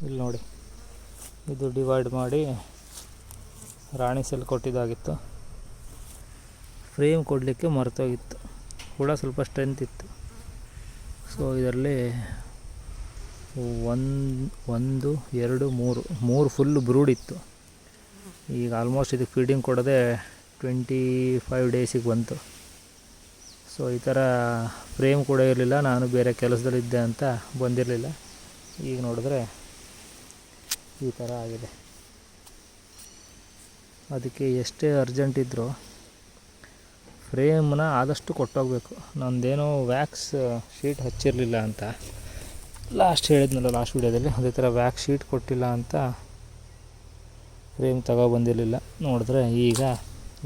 ಇಲ್ಲಿ ನೋಡಿ, ಇದು ಡಿವೈಡ್ ಮಾಡಿ ರಾಣಿ ಸೆಲ್ ಕೊಟ್ಟಿದ್ದಾಗಿತ್ತು. ಫ್ರೇಮ್ ಕೊಡಲಿಕ್ಕೆ ಮರ್ತೋಗಿತ್ತು. ಹುಳ ಸ್ವಲ್ಪ ಸ್ಟ್ರೆಂತ್ ಇತ್ತು. ಸೊ ಇದರಲ್ಲಿ 1 2 3 ಫುಲ್ ಬ್ರೂಡ್ ಇತ್ತು. ಈಗ ಆಲ್ಮೋಸ್ಟ್ ಇದಕ್ಕೆ ಫೀಡಿಂಗ್ ಕೊಡೋದೇ 25 ಡೇಸಿಗೆ ಬಂತು. ಸೊ ಈ ಥರ ಫ್ರೇಮ್ ಕೂಡ ಇರಲಿಲ್ಲ, ನಾನು ಬೇರೆ ಕೆಲಸದಲ್ಲಿದ್ದೆ ಅಂತ ಬಂದಿರಲಿಲ್ಲ. ಈಗ ನೋಡಿದ್ರೆ ಈ ಥರ ಆಗಿದೆ. ಅದಕ್ಕೆ ಎಷ್ಟೇ ಅರ್ಜೆಂಟ್ ಇದ್ದರೂ ಫ್ರೇಮ್ನ ಆದಷ್ಟು ಕೊಟ್ಟೋಗಬೇಕು. ನಂದೇನೋ ವ್ಯಾಕ್ಸ್ ಶೀಟ್ ಹಚ್ಚಿರಲಿಲ್ಲ ಅಂತ ಲಾಸ್ಟ್ ವೀಡಿಯೋದಲ್ಲಿ, ಅದೇ ಥರ ವ್ಯಾಕ್ಸ್ ಶೀಟ್ ಕೊಟ್ಟಿಲ್ಲ ಅಂತ ಫ್ರೇಮ್ ತಗೊಬಂದಿರಲಿಲ್ಲ. ನೋಡಿದ್ರೆ ಈಗ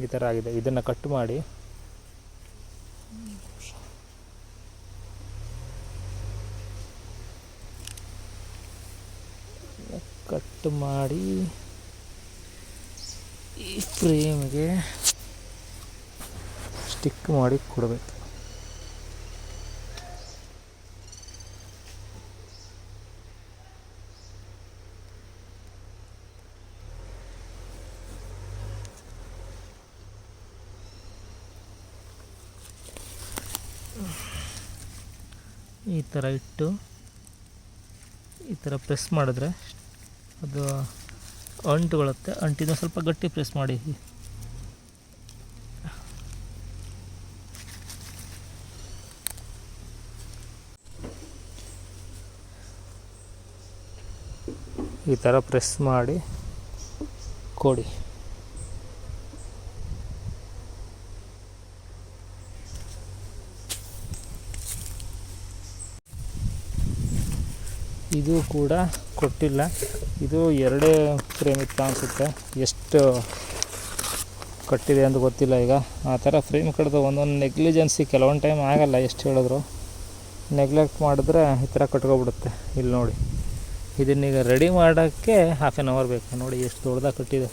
ಈ ಥರ ಆಗಿದೆ. ಇದನ್ನು ಕಟ್ ಮಾಡಿ ಈ ಫ್ರೇಮ್ಗೆ ಸ್ಟಿಕ್ ಮಾಡಿ ಕೊಡಬೇಕು. ಈ ಥರ ಇಟ್ಟು ಈ ಥರ ಪ್ರೆಸ್ ಮಾಡಿದ್ರೆ ಅದು ಅಂಟುಕೊಳ್ಳುತ್ತೆ. ಅಂಟಿನ ಸ್ವಲ್ಪ ಗಟ್ಟಿ ಪ್ರೆಸ್ ಮಾಡಿ. ಈ ಥರ ಪ್ರೆಸ್ ಮಾಡಿ ಕೊಡಿ. ಇದು ಕೂಡ ಕೊಟ್ಟಿಲ್ಲ. ಇದು 2 ಫ್ರೇಮ್ ಇತ್ತು ಅನಿಸುತ್ತೆ. ಎಷ್ಟು ಕಟ್ಟಿದೆ ಅಂತ ಗೊತ್ತಿಲ್ಲ. ಈಗ ಆ ಥರ ಫ್ರೇಮ್ ಕಟ್ಟಿದ ಒಂದೊಂದು ನೆಗ್ಲಿಜೆನ್ಸಿ ಕೆಲವೊಂದು ಟೈಮ್ ಆಗಲ್ಲ, ಎಷ್ಟು ಹೇಳಿದ್ರು. ನೆಗ್ಲೆಕ್ಟ್ ಮಾಡಿದ್ರೆ ಈ ಥರ ಕಟ್ಕೊಬಿಡುತ್ತೆ. ಇಲ್ಲಿ ನೋಡಿ, ಇದನ್ನೀಗ ರೆಡಿ ಮಾಡೋಕ್ಕೆ 1/2 hour ಬೇಕು. ನೋಡಿ ಎಷ್ಟು ದೊಡ್ಡದಾಗಿ ಕಟ್ಟಿದೆ.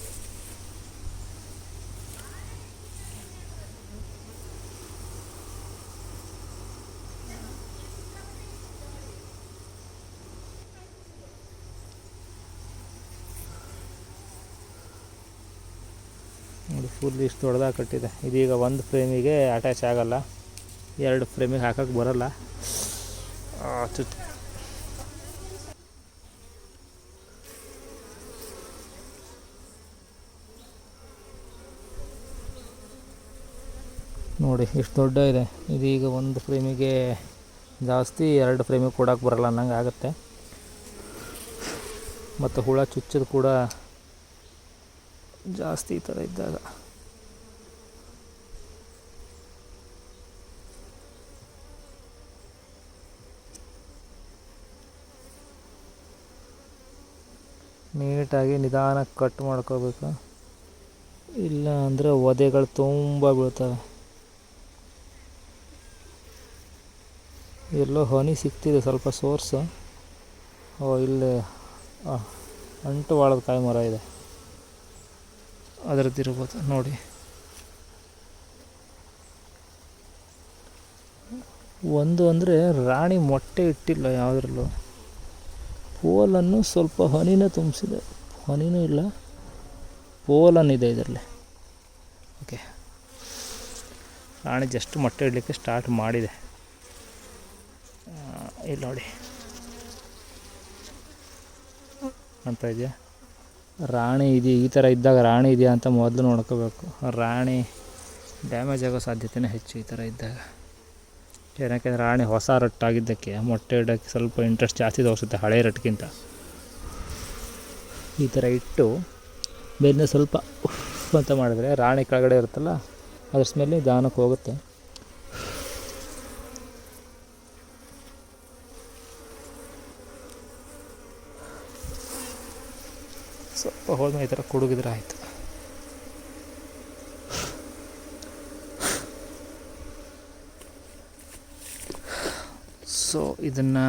ನೋಡಿ ಫುಲ್ ಇಷ್ಟು ದೊಡ್ಡದಾಗಿ ಕಟ್ಟಿದೆ. ಇದೀಗ 1 ಫ್ರೇಮಿಗೆ ಅಟ್ಯಾಚ್ ಆಗೋಲ್ಲ, 2 ಫ್ರೇಮಿಗೆ ಹಾಕೋಕ್ಕೆ ಬರೋಲ್ಲ. ನೋಡಿ ಇಷ್ಟು ದೊಡ್ಡ ಇದೆ. ಇದೀಗ 1 ಫ್ರೇಮಿಗೆ ಜಾಸ್ತಿ, 2 ಫ್ರೇಮಿಗೆ ಕೊಡೋಕೆ ಬರೋಲ್ಲ ಅನ್ನಂಗೆ ಆಗುತ್ತೆ. ಮತ್ತು ಹುಳ ಚುಚ್ಚೋದು ಕೂಡ ಜಾಸ್ತಿ ಈ ಥರ ಇದ್ದಾಗ. ನೀಟಾಗಿ ನಿಧಾನಕ್ಕೆ ಕಟ್ ಮಾಡ್ಕೋಬೇಕು, ಇಲ್ಲ ಅಂದರೆ ಒದೆಗಳು ತುಂಬ ಬೀಳ್ತವೆ. ಎಲ್ಲೋ ಹನಿ ಸಿಗ್ತಿದೆ ಸ್ವಲ್ಪ ಸೋರ್ಸು. ಇಲ್ಲಿ ಅಂಟು ಬಾಳದ ಕಾಯಿ ಮರ ಇದೆ, ಅದರದ್ದಿರ್ಬೋದು ನೋಡಿ. ಒಂದು ಅಂದರೆ ರಾಣಿ ಮೊಟ್ಟೆ ಇಟ್ಟಿಲ್ಲ ಯಾವುದ್ರಲ್ಲೂ. ಪೋಲನ್ನು ಸ್ವಲ್ಪ ಹನಿನ ತುಂಬಿಸಿದೆ, ಹನಿನೂ ಇಲ್ಲ, ಪೋಲನ್ನಿದೆ ಇದರಲ್ಲಿ. ಓಕೆ, ರಾಣಿ ಜಸ್ಟ್ ಮೊಟ್ಟೆ ಇಡಲಿಕ್ಕೆ ಸ್ಟಾರ್ಟ್ ಮಾಡಿದೆ. ಇಲ್ಲಿ ನೋಡಿ ಅಂತ ಇದೆಯಾ. ರಾಣಿ ಇದೆಯಾ, ಈ ಥರ ಇದ್ದಾಗ ರಾಣಿ ಇದೆಯಾ ಅಂತ ಮೊದಲು ನೋಡ್ಕೋಬೇಕು. ರಾಣಿ ಡ್ಯಾಮೇಜ್ ಆಗೋ ಸಾಧ್ಯತೆಯೇ ಹೆಚ್ಚು ಈ ಥರ ಇದ್ದಾಗ. ಏನಕ್ಕೆ ರಾಣಿ ಹೊಸ ರಟ್ಟಾಗಿದ್ದಕ್ಕೆ ಮೊಟ್ಟೆ ಇಡೋಕ್ಕೆ ಸ್ವಲ್ಪ ಇಂಟ್ರೆಸ್ಟ್ ಜಾಸ್ತಿ ತೋರಿಸುತ್ತೆ ಹಳೆ ರಟ್ಗಿಂತ. ಈ ಥರ ಇಟ್ಟು ಬೇರೆ ಸ್ವಲ್ಪ ಅಂತ ಮಾಡಿದ್ರೆ ರಾಣಿ ಕೆಳಗಡೆ ಇರುತ್ತಲ್ಲ, ಅದ್ರ ಸ್ಮೆಲ್ ನಿಧಾನಕ್ಕೆ ಹೋಗುತ್ತೆ. ಸ್ವಲ್ಪ ಹೋದ್ಮೇಲೆ ಈ ಥರ ಕುಡುಗಿದ್ರೆ ಆಯಿತು. ಸೊ ಇದನ್ನು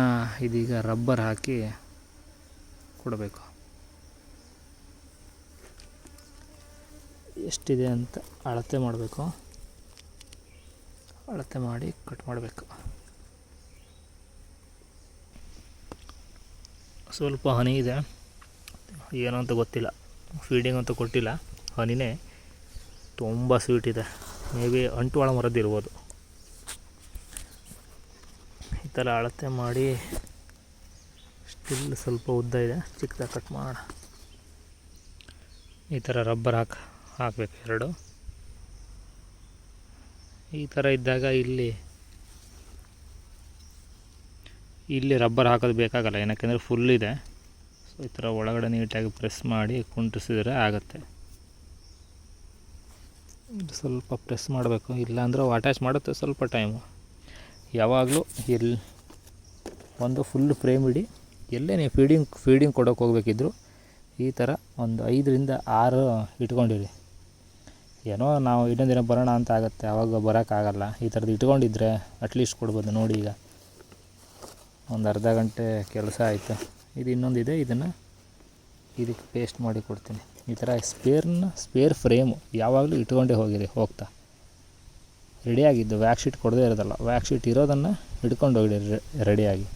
ಇದೀಗ ರಬ್ಬರ್ ಹಾಕಿ ಕೊಡಬೇಕು. ಎಷ್ಟಿದೆ ಅಂತ ಅಳತೆ ಮಾಡಬೇಕು. ಅಳತೆ ಮಾಡಿ ಕಟ್ ಮಾಡಬೇಕು. ಸ್ವಲ್ಪ ಹನಿ ಇದೆ, ಏನೋ ಅಂತ ಗೊತ್ತಿಲ್ಲ, ಫೀಡಿಂಗ್ ಅಂತೂ ಕೊಟ್ಟಿಲ್ಲ. ಹನಿನೇ ತುಂಬ ಸ್ವೀಟ್ ಇದೆ, ಮೇ ಬಿ ಅಂಟುವಾಳ ಮರದ್ದು ಇರ್ಬೋದು. ಈ ಥರ ಅಳತೆ ಮಾಡಿ ಸ್ಟಿಲ್ ಸ್ವಲ್ಪ ಉದ್ದ ಇದೆ, ಚಿಕ್ಕದಾಗಿ ಕಟ್ ಮಾಡೋಣ. ಈ ಥರ ರಬ್ಬರ್ ಹಾಕಬೇಕು ಎರಡು. ಈ ಥರ ಇದ್ದಾಗ ಇಲ್ಲಿ ರಬ್ಬರ್ ಹಾಕೋದು ಬೇಕಾಗಲ್ಲ, ಏನಕ್ಕೆಂದರೆ ಫುಲ್ ಇದೆ. ಸೊ ಈ ಥರ ಒಳಗಡೆ ನೀಟಾಗಿ ಪ್ರೆಸ್ ಮಾಡಿ ಕುಂಟಿಸಿದ್ರೆ ಆಗುತ್ತೆ. ಸ್ವಲ್ಪ ಪ್ರೆಸ್ ಮಾಡಬೇಕು, ಇಲ್ಲಾಂದ್ರೆ ಅಟ್ಯಾಚ್ ಮಾಡುತ್ತೆ ಸ್ವಲ್ಪ ಟೈಮು. ಯಾವಾಗಲೂ ಒಂದು ಫುಲ್ ಫ್ರೇಮ್ ಇಡಿ, ಎಲ್ಲೇ ನೀವು ಫೀಡಿಂಗ್ ಕೊಡೋಕೆ ಹೋಗ್ಬೇಕಿದ್ರು ಈ ಥರ ಒಂದು 5ರಿಂದ 6 ಇಟ್ಕೊಂಡಿರಿ. ಏನೋ ನಾವು ಇನ್ನೊಂದು ದಿನ ಬರೋಣ ಅಂತ ಆಗುತ್ತೆ, ಆವಾಗ ಬರೋಕ್ಕಾಗಲ್ಲ. ಈ ಥರದ್ದು ಇಟ್ಕೊಂಡಿದ್ರೆ ಅಟ್ಲೀಸ್ಟ್ ಕೊಡ್ಬೋದು. ನೋಡಿ, ಈಗ ಒಂದು ಅರ್ಧ ಗಂಟೆ ಕೆಲಸ ಆಯಿತು. ಇದು ಇನ್ನೊಂದಿದೆ, ಇದನ್ನು ಇದಕ್ಕೆ ಪೇಸ್ಟ್ ಮಾಡಿ ಕೊಡ್ತೀನಿ. ಈ ಥರ ಸ್ಪೇರ್ ಫ್ರೇಮು ಯಾವಾಗಲೂ ಇಟ್ಕೊಂಡೇ ಹೋಗ್ತಾ ರೆಡಿಯಾಗಿದ್ದು. ವ್ಯಾಕ್ ಶೀಟ್ ಕೊಡದೇ ಇರೋದಲ್ಲ, ವ್ಯಾಕ್ ಶೀಟ್ ಇರೋದನ್ನು ಹಿಡ್ಕೊಂಡು ಹೋಗಿರಿ ರೆಡಿಯಾಗಿ.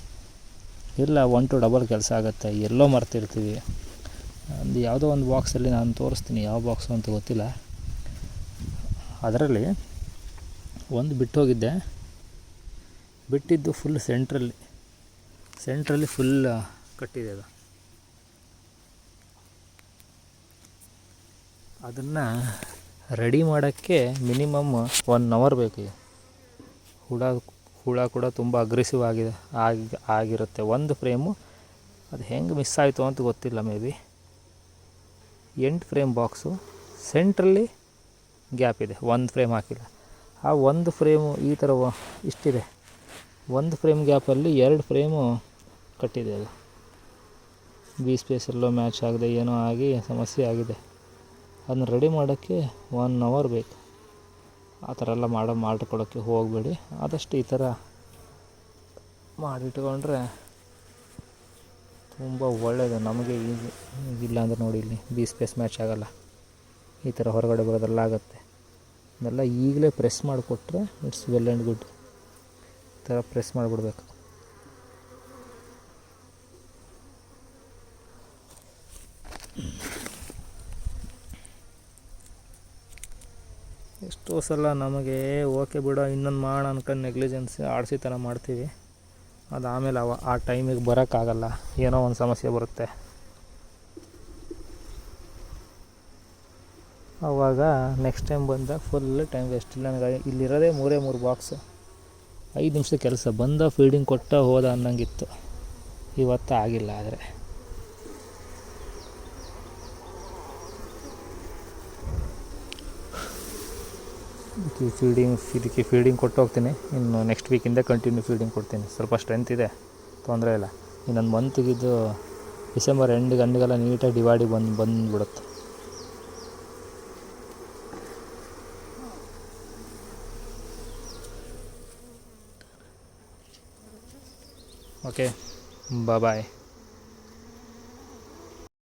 ಇಲ್ಲ 1 to ಡಬಲ್ ಕೆಲಸ ಆಗುತ್ತೆ, ಎಲ್ಲೋ ಮರ್ತಿರ್ತೀವಿ. ಯಾವುದೋ ಒಂದು ಬಾಕ್ಸಲ್ಲಿ ನಾನು ತೋರಿಸ್ತೀನಿ, ಯಾವ ಬಾಕ್ಸು ಅಂತ ಗೊತ್ತಿಲ್ಲ. ಅದರಲ್ಲಿ ಒಂದು ಬಿಟ್ಟೋಗಿದ್ದೆ, ಬಿಟ್ಟಿದ್ದು ಫುಲ್ ಸೆಂಟ್ರಲ್ಲಿ ಫುಲ್ ಕಟ್ಟಿದೆ. ಅದನ್ನು ರೆಡಿ ಮಾಡೋಕ್ಕೆ ಮಿನಿಮಮ್ 1 hour ಬೇಕು. ಹುಳ ಕೂಡ ತುಂಬ ಅಗ್ರೆಸಿವ್ ಆಗಿರುತ್ತೆ. ಒಂದು ಫ್ರೇಮು ಅದು ಹೆಂಗೆ ಮಿಸ್ ಆಯಿತು ಅಂತ ಗೊತ್ತಿಲ್ಲ. ಮೇ ಬಿ 8 ಫ್ರೇಮ್ ಬಾಕ್ಸು, ಸೆಂಟ್ರಲ್ಲಿ ಗ್ಯಾಪ್ ಇದೆ, 1 ಫ್ರೇಮ್ ಹಾಕಿಲ್ಲ. ಆ 1 ಫ್ರೇಮು ಈ ಥರ ಇಷ್ಟಿದೆ, 1 ಫ್ರೇಮ್ ಗ್ಯಾಪಲ್ಲಿ 2 ಫ್ರೇಮು ಕಟ್ಟಿದೆ. ಅದು ಬಿ ಸ್ಪೇಸ್ ಎಲ್ಲೋ ಮ್ಯಾಚ್ ಆಗದೆ ಏನೋ ಆಗಿ ಸಮಸ್ಯೆ ಆಗಿದೆ. ಅದನ್ನ ರೆಡಿ ಮಾಡೋಕ್ಕೆ 1 hour ಬೇಕು. ಆ ಥರ ಎಲ್ಲ ಮಾಡಿಕೊಡೋಕ್ಕೆ ಹೋಗಬೇಡಿ. ಆದಷ್ಟು ಈ ಥರ ಮಾಡಿಟ್ಕೊಂಡ್ರೆ ತುಂಬ ಒಳ್ಳೆಯದು ನಮಗೆ. ಇಲ್ಲಾಂದ್ರೆ ನೋಡಿ, ಇಲ್ಲಿ ಬಿ ಸ್ಪೇಸ್ ಮ್ಯಾಚ್ ಆಗೋಲ್ಲ, ಈ ಥರ ಹೊರಗಡೆ ಬರೋದೆಲ್ಲ ಆಗುತ್ತೆ. ಅದೆಲ್ಲ ಈಗಲೇ ಪ್ರೆಸ್ ಮಾಡಿಕೊಟ್ರೆ ಇಟ್ಸ್ ವೆಲ್ ಆ್ಯಂಡ್ ಗುಡ್. ಈ ಥರ ಪ್ರೆಸ್ ಮಾಡಿಬಿಡ್ಬೇಕು. ಎಷ್ಟೋ ಸಲ ನಮಗೆ ಓಕೆ ಬಿಡೋ ಇನ್ನೊಂದು ಮಾಡೋಣ ಅನ್ಕೊಂಡು ನೆಗ್ಲಿಜೆನ್ಸಿ ಆಡಿಸಿತನ ಮಾಡ್ತೀವಿ. ಅದು ಆಮೇಲೆ ಆ ಟೈಮಿಗೆ ಬರೋಕ್ಕಾಗಲ್ಲ, ಏನೋ ಒಂದು ಸಮಸ್ಯೆ ಬರುತ್ತೆ. ಆವಾಗ ನೆಕ್ಸ್ಟ್ ಟೈಮ್ ಬಂದಾಗ ಫುಲ್ ಟೈಮ್ ವೇಸ್ಟ್. ಇಲ್ಲ, ನನಗೆ ಇಲ್ಲಿರೋದೇ 3 ಬಾಕ್ಸು, 5 ನಿಮಿಷದ ಕೆಲಸ, ಬಂದ ಫೀಡಿಂಗ್ ಕೊಟ್ಟ ಹೋದ ಅನ್ನಂಗಿತ್ತು. ಇವತ್ತು ಆಗಿಲ್ಲ. ಆದರೆ ಇದಕ್ಕೆ ಫೀಡಿಂಗ್ ಕೊಟ್ಟು ಹೋಗ್ತೀನಿ. ಇನ್ನು ನೆಕ್ಸ್ಟ್ ವೀಕಿಂದ ಕಂಟಿನ್ಯೂ ಫೀಡಿಂಗ್ ಕೊಡ್ತೀನಿ. ಸ್ವಲ್ಪ ಸ್ಟ್ರೆಂತ್ ಇದೆ, ತೊಂದರೆ ಇಲ್ಲ. ಇನ್ನೊಂದು ಮಂತಿಗಿದ್ದು ಡಿಸೆಂಬರ್ ಎಂಡಿಗೆಲ್ಲ ನೀಟಾಗಿ ಡಿವೈಡಿಗೆ ಬಂದುಬಿಡುತ್ತೆ. ಓಕೆ, ಬಾಯ್.